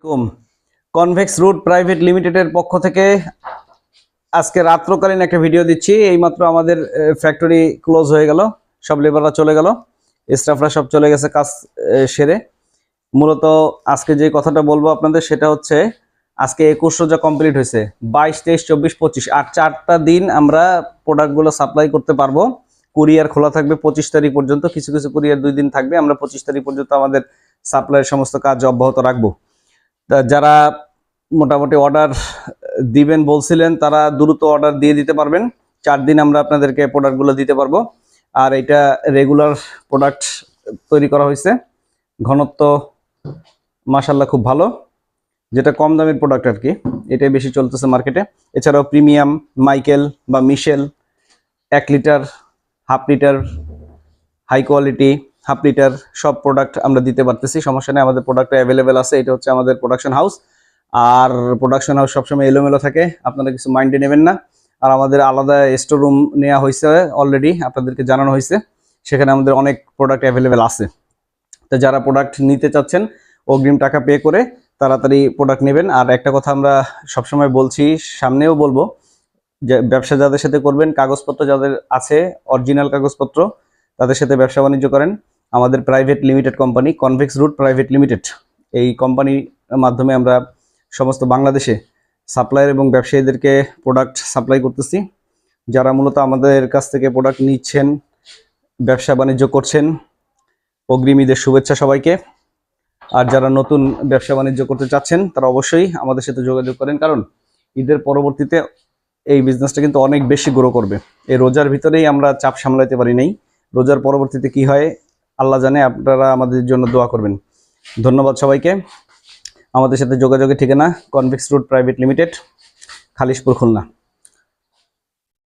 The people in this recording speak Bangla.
কুম কনভেক্স রুট প্রাইভেট লিমিটেডের পক্ষ থেকে আজকে রাত্রকালীন একটা ভিডিও দিচ্ছি। এইমাত্র আমাদের ফ্যাক্টরি ক্লোজ হয়ে গেল, সব লেবাররা চলে গেল, স্টাফরা সব চলে গেছে কাজ সেরে। মূলত আজকে যে কথাটা বলবো আপনাদের সেটা হচ্ছে আজকে 21 রোজা কমপ্লিট হয়েছে, 22, 23, 24, 25 আর 4টা দিন আমরা প্রোডাক্টগুলো সাপ্লাই করতে পারবো। কুরিয়ার খোলা থাকবে 25 তারিখ পর্যন্ত, কিছু কিছু কুরিয়ার 2 দিন থাকবে। আমরা 25 তারিখ পর্যন্ত আমাদের সাপ্লাইয়ের সমস্ত কাজ অব্যাহত রাখবো। যারা মোটামুটি অর্ডার দিবেন বলছিলেন তারা দ্রুত অর্ডার দিয়ে দিতে পারবেন। 4 দিন আমরা আপনাদেরকে প্রোডাক্টগুলো দিতে পারবো। আর এটা রেগুলার প্রোডাক্ট তৈরি করা হয়েছে, ঘনত্ব মাশাআল্লাহ খুব ভালো, যেটা কম দামের প্রোডাক্ট আর কি, এটাই বেশি চলতেছে মার্কেটে। এছাড়াও প্রিমিয়াম, মাইকেল বা Michelle 1 litre, half litre, high quality, half litre সব প্রোডাক্ট আমরা দিতে পারতেছি, সমস্যা নেই। আমাদের প্রোডাক্ট অ্যাভেলেবেল আছে। এটা হচ্ছে আমাদের প্রোডাকশন হাউস, আর প্রোডাকশন হাউস সবসময় এলোমেলো থাকে, আপনারা কিছু মাইন্ডে নেবেন না। আর আমাদের আলাদা স্টোর রুম নেওয়া হয়েছে অলরেডি, আপনাদেরকে জানানো হয়েছে, সেখানে আমাদের অনেক প্রোডাক্ট অ্যাভেলেবেল আছে। তো যারা প্রোডাক্ট নিতে চাচ্ছেন অগ্রিম টাকা পে করে তাড়াতাড়ি প্রোডাক্ট নেবেন। আর একটা কথা আমরা সবসময় বলছি, সামনেও বলবো, যে ব্যবসা যাদের সাথে করবেন, কাগজপত্র যাদের আছে অরিজিনাল কাগজপত্র, তাদের সাথে ব্যবসা বাণিজ্য করেন। আমাদের private limited company convex route private limited, এই কোম্পানির মাধ্যমে আমরা সমস্ত বাংলাদেশে সাপ্লায়ার এবং ব্যবসায়ীদেরকে প্রোডাক্ট সাপ্লাই করতেছি। যারা মূলত আমাদের কাছ থেকে প্রোডাক্ট নিচ্ছেন, ব্যবসা বাণিজ্য করছেন, অগ্রিম ঈদের শুভেচ্ছা সবাইকে। আর যারা নতুন ব্যবসা বাণিজ্য করতে চাচ্ছেন তারা অবশ্যই আমাদের সাথে যোগাযোগ করেন, কারণ ঈদের পরবর্তীতে এই বিজনেসটা কিন্তু অনেক বেশি গ্রো করবে। এই রোজার ভিতরেই আমরা চাপ সামলাতে পারি নাই, রোজার পরবর্তীতে কি হয় আল্লাহ জানে। আপনারা আমাদের জন্য দোয়া করবেন। ধন্যবাদ সবাইকে। আমাদের সাথে যোগাযোগের ঠিকানা convex route private limited, Khalishpur, Khulna.